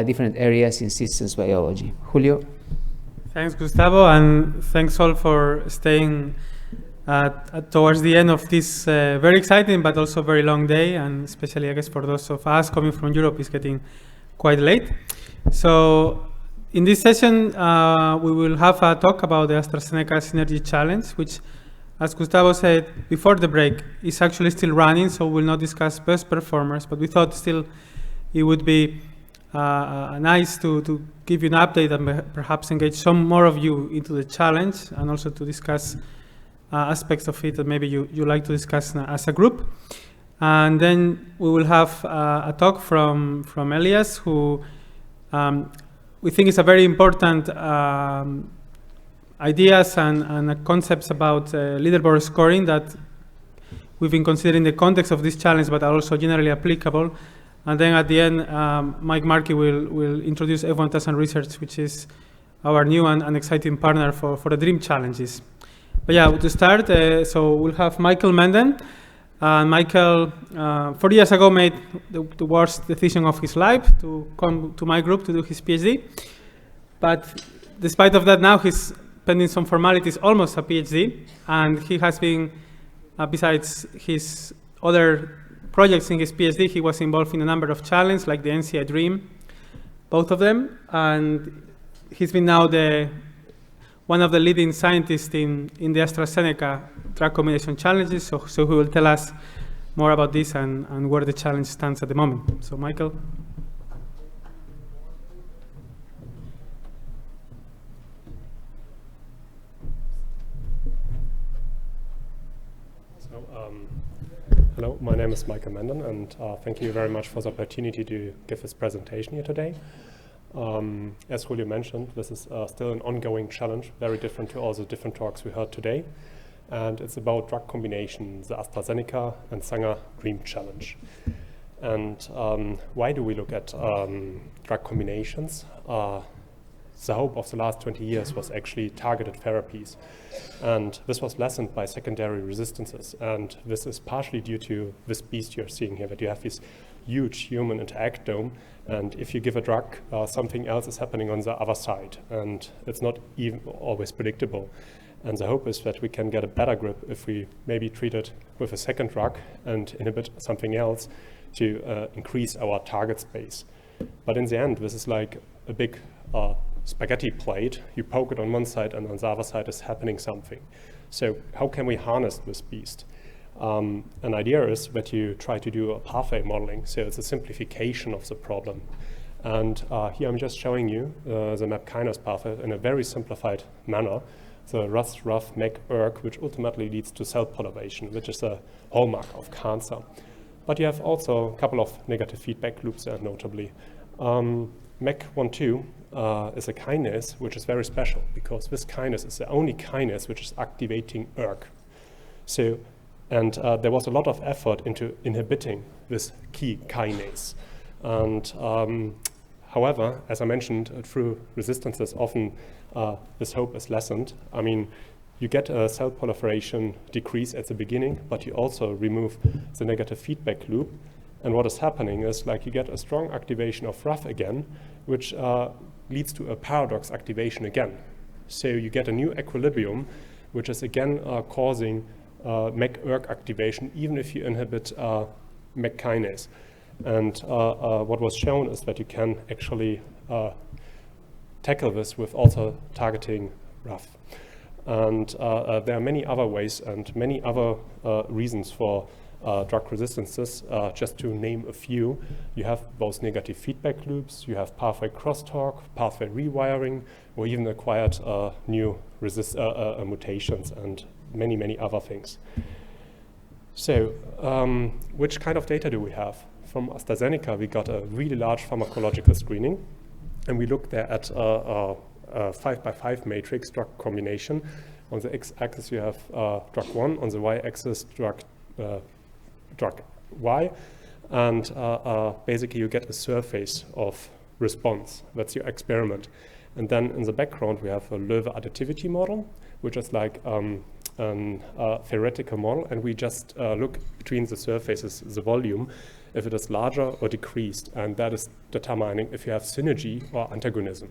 different areas in systems biology. Julio? Thanks, Gustavo, and thanks all for staying towards the end of this very exciting but also very long day, and especially, I guess, for those of us coming from Europe, it's getting quite late. So in this session, we will have a talk about the AstraZeneca-Sanger DREAM Challenge, which, as Gustavo said before the break, is actually still running, so we'll not discuss best performers, but we thought still it would be nice to give you an update and perhaps engage some more of you into the challenge, and also to discuss aspects of it that maybe you like to discuss as a group. And then we will have a talk from Elias, who we think is a very important ideas and concepts about leaderboard scoring that we've been considering in the context of this challenge, but are also generally applicable. And then at the end, Mike Markey will introduce F1000 Research, which is our new and exciting partner for the DREAM challenges. But yeah, to start, so we'll have Michael Menden. Michael, 4 years ago, made the worst decision of his life to come to my group to do his PhD. But despite of that, now he's pending some formalities, almost a PhD. And he has been, besides his other projects in his PhD, he was involved in a number of challenges, like the NCI DREAM, both of them. And he's been now one of the leading scientists in the AstraZeneca drug combination challenges. So he will tell us more about this and where the challenge stands at the moment. So Michael. Hello, my name is Michael Menden, and thank you very much for the opportunity to give this presentation here today. As Julio mentioned, this is still an ongoing challenge, very different to all the different talks we heard today. And it's about drug combination, the AstraZeneca and Sanger DREAM challenge. And why do we look at drug combinations? The hope of the last 20 years was actually targeted therapies. And this was lessened by secondary resistances. And this is partially due to this beast you're seeing here, that you have this huge human interactome. And if you give a drug, something else is happening on the other side. And it's not even always predictable. And the hope is that we can get a better grip if we maybe treat it with a second drug and inhibit something else to increase our target space. But in the end, this is like a big spaghetti plate. You poke it on one side, and on the other side is happening something. So how can we harness this beast? An idea is that you try to do a pathway modeling. So it's a simplification of the problem. And here I'm just showing you the MAP kinase pathway in a very simplified manner. The RUS, RUF, MEK, ERK, which ultimately leads to cell proliferation, which is a hallmark of cancer. But you have also a couple of negative feedback loops there, notably. MEK12 is a kinase which is very special because this kinase is the only kinase which is activating ERK. So, and there was a lot of effort into inhibiting this key kinase. And however, as I mentioned, through resistances, often this hope is lessened. I mean, you get a cell proliferation decrease at the beginning, but you also remove the negative feedback loop. And what is happening is like you get a strong activation of RUF again, which leads to a paradox activation again. So you get a new equilibrium, which is again causing MEK-ERK activation, even if you inhibit MEK kinase. And what was shown is that you can actually tackle this with also targeting RUF. And there are many other ways and many other reasons for drug resistances. Just to name a few, you have both negative feedback loops, you have pathway crosstalk, pathway rewiring, or even acquired new mutations and many, many other things. So which kind of data do we have? From AstraZeneca, we got a really large pharmacological screening, and we looked there at a 5x5 matrix drug combination. On the x-axis, you have drug 1, on the y-axis, drug Y, and basically you get a surface of response. That's your experiment. And then in the background, we have a Löwe additivity model, which is like a theoretical model, and we just look between the surfaces, the volume, if it is larger or decreased, and that is determining if you have synergy or antagonism.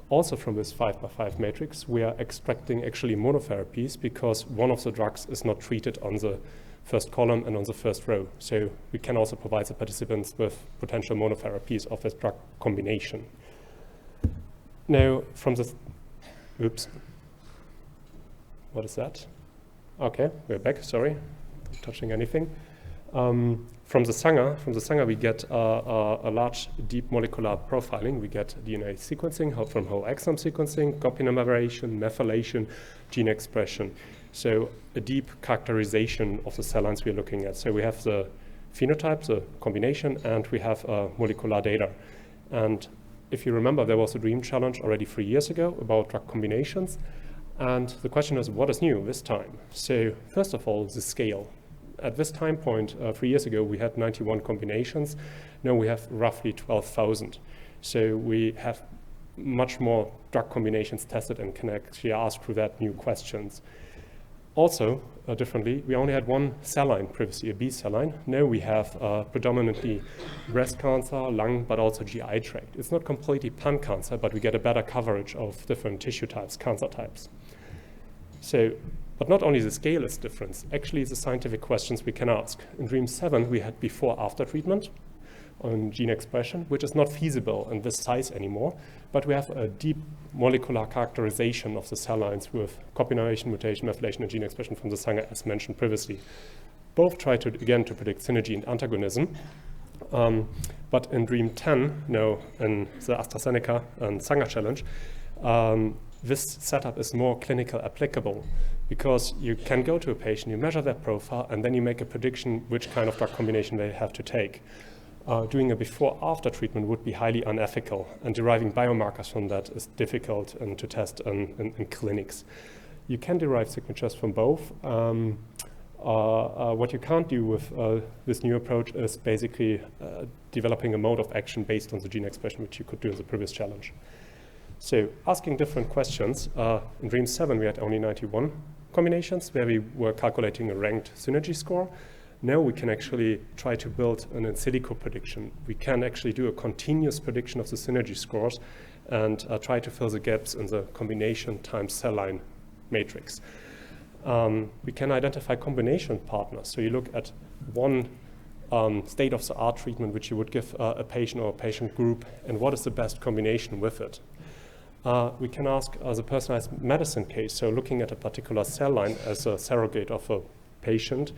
Also from this 5x5 matrix, we are extracting actually monotherapies because one of the drugs is not treated on the first column and on the first row. So we can also provide the participants with potential monotherapies of this drug combination. Now, from this, oops, what is that? Okay, we're back, sorry, not touching anything. From the Sanger, we get a large, deep molecular profiling. We get DNA sequencing from whole exome sequencing, copy number variation, methylation, gene expression. So a deep characterization of the cell lines we're looking at. So we have the phenotype, the combination, and we have molecular data. And if you remember, there was a DREAM challenge already 3 years ago about drug combinations. And the question is, what is new this time? So first of all, the scale. At this time point, 3 years ago, we had 91 combinations. Now we have roughly 12,000. So we have much more drug combinations tested and can actually ask through that new questions. Also, differently, we only had one cell line previously, a B cell line. Now we have predominantly breast cancer, lung, but also GI tract. It's not completely pan cancer, but we get a better coverage of different tissue types, cancer types. So, but not only the scale is different, actually the scientific questions we can ask. In DREAM 7, we had before-after treatment on gene expression, which is not feasible in this size anymore, but we have a deep molecular characterization of the cell lines with copy numberation, mutation, methylation, and gene expression from the Sanger, as mentioned previously. Both try to, again, to predict synergy and antagonism, but in DREAM 10, now in the AstraZeneca and Sanger challenge, this setup is more clinical applicable because you can go to a patient, you measure their profile, and then you make a prediction which kind of drug combination they have to take. Doing a before-after treatment would be highly unethical, and deriving biomarkers from that is difficult and to test in clinics. You can derive signatures from both. What you can't do with this new approach is basically developing a mode of action based on the gene expression, which you could do in the previous challenge. So asking different questions, in DREAM 7 we had only 91 combinations where we were calculating a ranked synergy score. Now we can actually try to build an in silico prediction. We can actually do a continuous prediction of the synergy scores and try to fill the gaps in the combination times cell line matrix. We can identify combination partners. So you look at one state-of-the-art treatment which you would give a patient or a patient group, and what is the best combination with it. We can ask as a personalized medicine case, so looking at a particular cell line as a surrogate of a patient,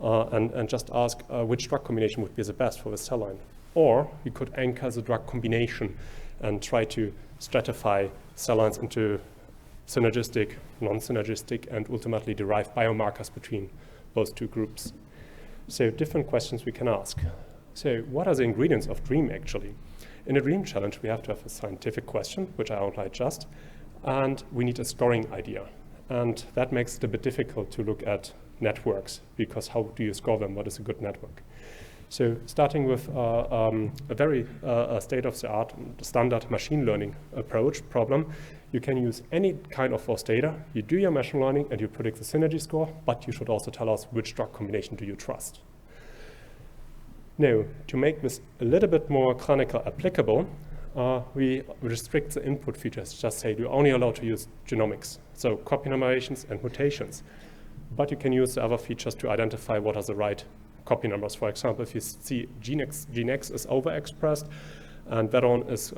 and just ask which drug combination would be the best for the cell line. Or we could anchor the drug combination and try to stratify cell lines into synergistic, non-synergistic, and ultimately derive biomarkers between those two groups. So different questions we can ask. So what are the ingredients of DREAM actually? In a DREAM challenge, we have to have a scientific question, which I outlined just, and we need a scoring idea. And that makes it a bit difficult to look at networks, because how do you score them? What is a good network? So starting with a very state-of-the-art standard machine learning approach problem, you can use any kind of force data. You do your machine learning and you predict the synergy score, but you should also tell us which drug combination do you trust. Now, to make this a little bit more clinical applicable, we restrict the input features. Just say you're only allowed to use genomics, so copy numerations and mutations. But you can use the other features to identify what are the right copy numbers. For example, if you see gene X is overexpressed, and that one is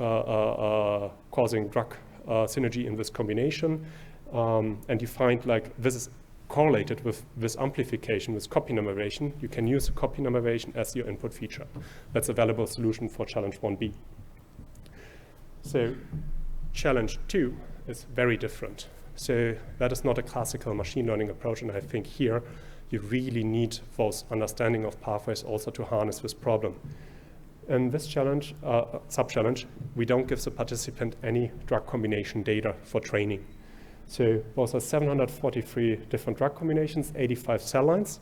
causing drug synergy in this combination, and you find like this is correlated with this amplification, with copy numeration, you can use copy numeration as your input feature. That's a valuable solution for challenge 1B. So challenge 2 is very different. So that is not a classical machine learning approach, and I think here you really need those understanding of pathways also to harness this problem. In this challenge, sub-challenge, we don't give the participant any drug combination data for training. So those are 743 different drug combinations, 85 cell lines,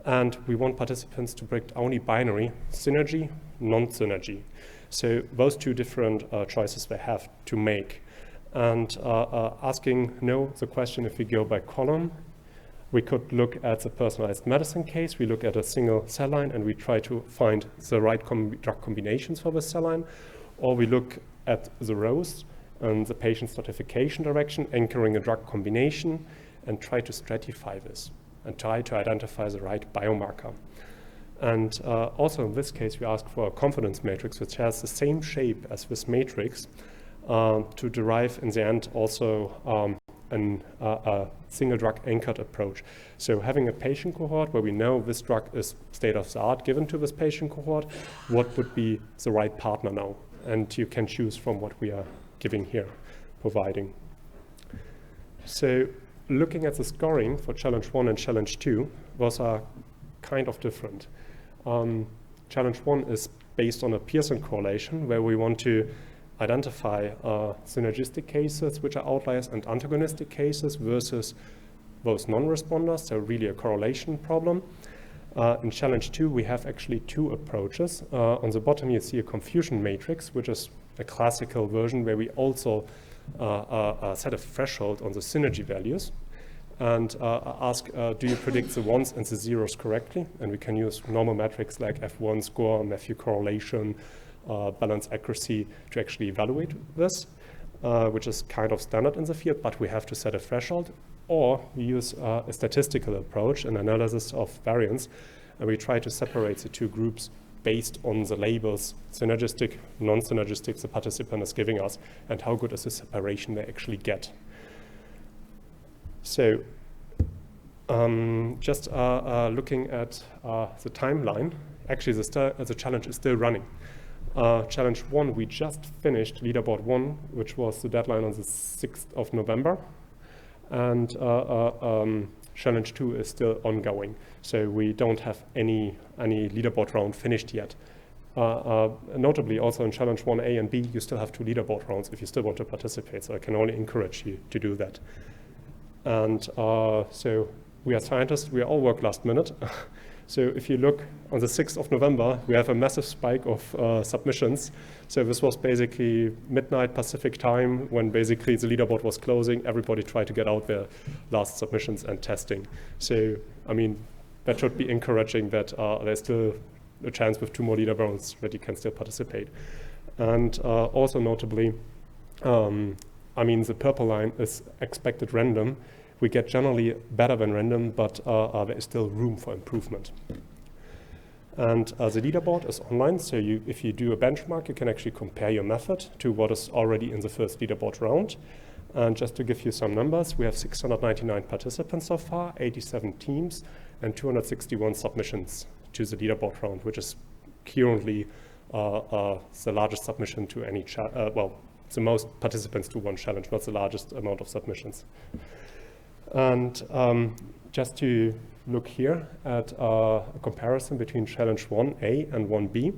and we want participants to predict only binary, synergy, non-synergy. So those two different choices they have to make. And asking the question if we go by column, We could look at the personalized medicine case. We look at a single cell line and we try to find the right drug combinations for the cell line. Or we look at the rows and the patient stratification direction, anchoring a drug combination, and try to stratify this and try to identify the right biomarker. And also in this case, we ask for a confidence matrix, which has the same shape as this matrix, to derive in the end also a single drug anchored approach. So having a patient cohort where we know this drug is state of the art given to this patient cohort, what would be the right partner now? And you can choose from what we are giving here, providing. So looking at the scoring for challenge 1 and challenge 2 was kind of different. Challenge 1 is based on a Pearson correlation where we want to identify synergistic cases, which are outliers, and antagonistic cases versus those non-responders, so really a correlation problem. In challenge 2, we have actually two approaches. On the bottom, you see a confusion matrix, which is a classical version where we also set a threshold on the synergy values and ask, do you predict the ones and the zeros correctly? And we can use normal metrics like F1 score, Matthew correlation, balance accuracy to actually evaluate this, which is kind of standard in the field, but we have to set a threshold. Or we use a statistical approach, an analysis of variance, and we try to separate the two groups based on the labels, synergistic, non-synergistic, the participant is giving us, and how good is the separation they actually get. So just looking at the timeline, actually the challenge is still running. Challenge 1, we just finished leaderboard 1, which was the deadline on the 6th of November. And challenge 2 is still ongoing. So we don't have any leaderboard round finished yet. Notably, also in challenge 1A and B, you still have 2 leaderboard rounds if you still want to participate. So I can only encourage you to do that. And so we are scientists, we all work last minute. So if you look on the 6th of November, we have a massive spike of submissions. So this was basically midnight Pacific time when basically the leaderboard was closing. Everybody tried to get out their last submissions and testing. So, I mean, that should be encouraging that there's still a chance with 2 more leaderboards that you can still participate. And also notably, I mean, the purple line is expected random. We get generally better than random, but there is still room for improvement. And the leaderboard is online, so if you do a benchmark, you can actually compare your method to what is already in the first leaderboard round. And just to give you some numbers, we have 699 participants so far, 87 teams, and 261 submissions to the leaderboard round, which is currently the largest submission to any the most participants to one challenge, not the largest amount of submissions. And just to look here at a comparison between challenge 1A and 1B,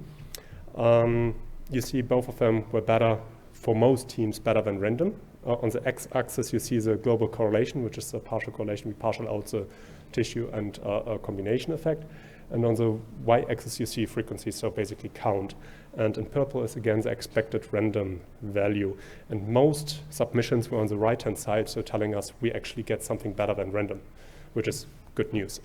you see both of them were better, for most teams, better than random. On the x-axis, you see the global correlation, which is a partial correlation. We partial out the tissue and a combination effect. And on the y-axis, you see frequency, so basically count. And in purple is, again, the expected random value. And most submissions were on the right-hand side, so telling us we actually get something better than random, which is good news.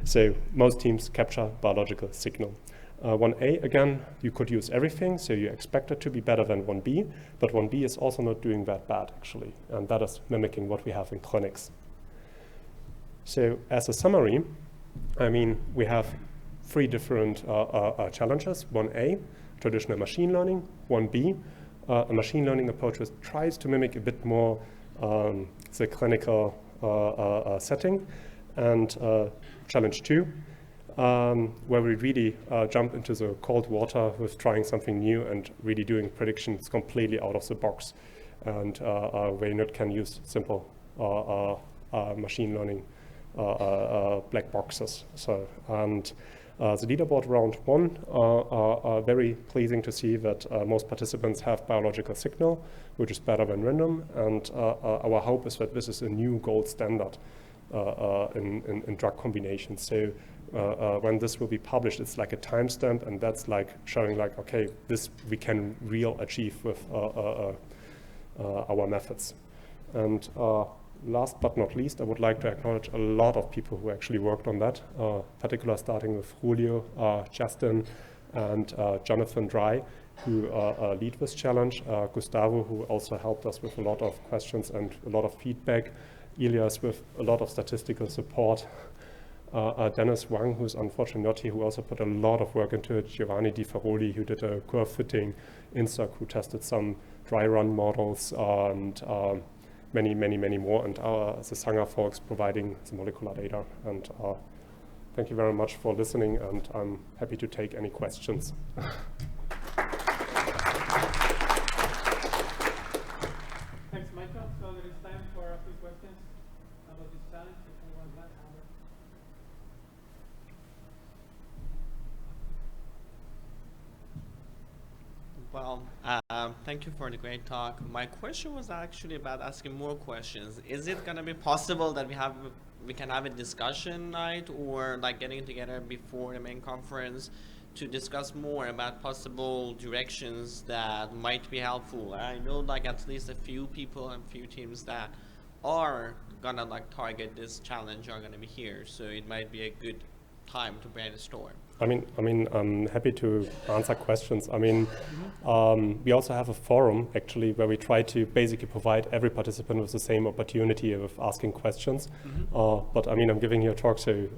So most teams capture biological signal. 1A, again, you could use everything, so you expect it to be better than 1B, but 1B is also not doing that bad, actually, and that is mimicking what we have in clinics. So as a summary, I mean, we have 3 different challenges. 1A, traditional machine learning. 1B, a machine learning approach which tries to mimic a bit more the clinical setting. And challenge 2, where we really jump into the cold water with trying something new and really doing predictions completely out of the box, and where you not can use simple machine learning black boxes. So, and the leaderboard round 1 are very pleasing to see that most participants have biological signal, which is better than random, and our hope is that this is a new gold standard in drug combinations. So when this will be published, it's like a timestamp, and that's like showing like, okay, this we can achieve with our methods. And last but not least, I would like to acknowledge a lot of people who actually worked on that, particularly starting with Julio, Justin, and Jonathan Dry, who lead this challenge, Gustavo, who also helped us with a lot of questions and a lot of feedback, Elias with a lot of statistical support, Dennis Wang, who's unfortunately not here, who also put a lot of work into it, Giovanni Di Faroli, who did a curve fitting, Insak, who tested some dry run models, and many more, and the Sanger folks providing the molecular data. And thank you very much for listening, and I'm happy to take any questions. Thanks, Michael. So there is time for a few questions about this challenge. If anyone has that. Well, thank you for the great talk. My question was actually about asking more questions. Is it going to be possible that we can have a discussion night, or like getting together before the main conference to discuss more about possible directions that might be helpful? I know like at least a few people and few teams that are gonna like target this challenge are gonna be here, so it might be a good time to brainstorm. I mean, I'm happy to answer questions. I mean, we also have a forum actually where we try to basically provide every participant with the same opportunity of asking questions. But I mean, I'm giving you a talk, so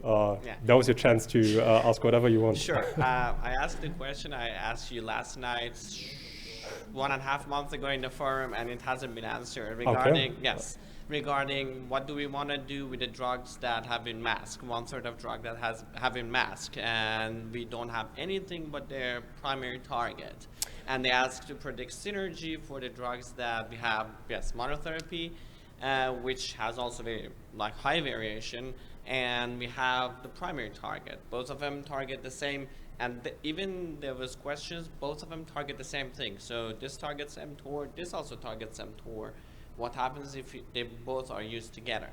that was your chance to ask whatever you want. Sure. I asked the question I asked you last night, 1.5 months ago in the forum, and it hasn't been answered regarding regarding what do we want to do with the drugs that have been masked, one sort of drug that have been masked, and we don't have anything but their primary target. And they asked to predict synergy for the drugs that we have, monotherapy, which has also very high variation, and we have the primary target. Both of them target the same, and even there was questions, both of them target the same thing. So this targets mTOR, this also targets mTOR. What happens if they both are used together?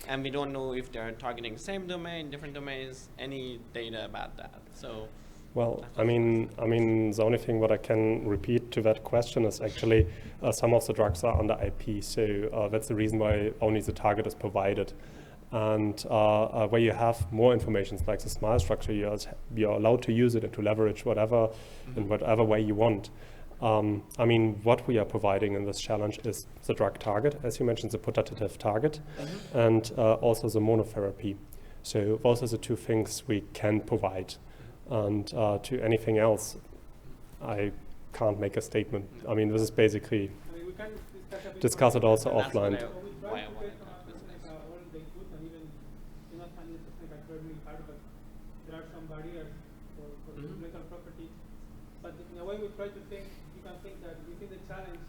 And we don't know if they're targeting the same domain, different domains, any data about that. So, well, I mean, the only thing what I can repeat to that question is actually some of the drugs are under IP, so that's the reason why only the target is provided. And where you have more information, like the SMILE structure, you're allowed to use it and to leverage whatever in whatever way you want. I mean, what we are providing in this challenge is the drug target, as you mentioned, the putative target, and also the monotherapy. So those are the two things we can provide. And to anything else, I can't make a statement. I mean, this is basically, we can discuss it also offline. There are some barriers for clinical properties, but in a way we try to think, you can think that within the challenge,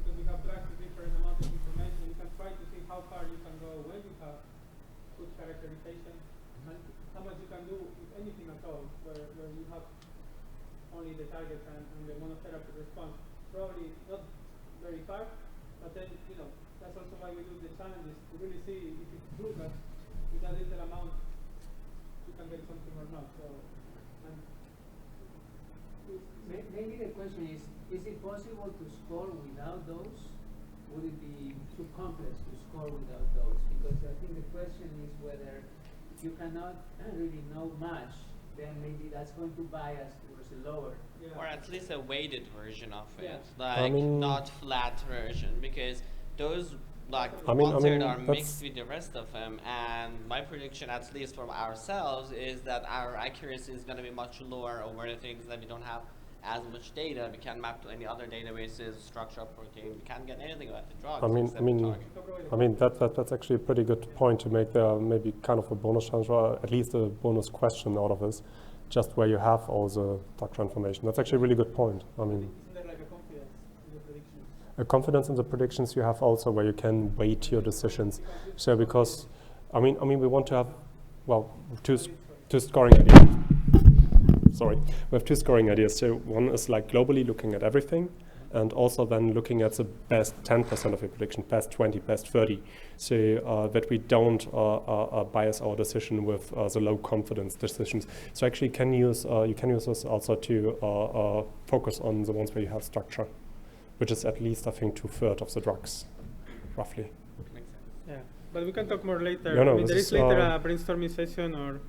because we have drugs with different amounts of information, you can try to see how far you can go when you have good characterization, and how much you can do, if anything at all, where you have only the target and the monotherapy response. Probably not very hard, but then, that's also why we do the challenges, to really see if it's true that with that little amount, you can get something or not. So, maybe the question is it possible to score without those? Would it be too complex to score without those? Because I think the question is whether you cannot really know much, then maybe that's going to bias towards the lower. Yeah. Or at least a weighted version of it, not flat version, because those are mixed with the rest of them, and my prediction, at least from ourselves, is that our accuracy is going to be much lower over the things that we don't have as much data. We can't map to any other databases, structure of protein. We can't get anything about the drug. I mean that's actually a pretty good point to make there. Maybe kind of a bonus challenge, or at least a bonus question out of this, just where you have all the structure information. That's actually a really good point. I mean, isn't there like a confidence in the predictions? A confidence in the predictions you have also, where you can weight your decisions. So because, I mean we want to have, two scoring ideas. Sorry, we have two scoring ideas. So one is globally looking at everything, and also then looking at the best 10% of your prediction, best 20, best 30, so that we don't bias our decision with the low confidence decisions. So actually you can use this also to focus on the ones where you have structure, which is at least, I think, 2/3 of the drugs, roughly. But we can talk more later. No, I mean, this there is is, later a brainstorming session or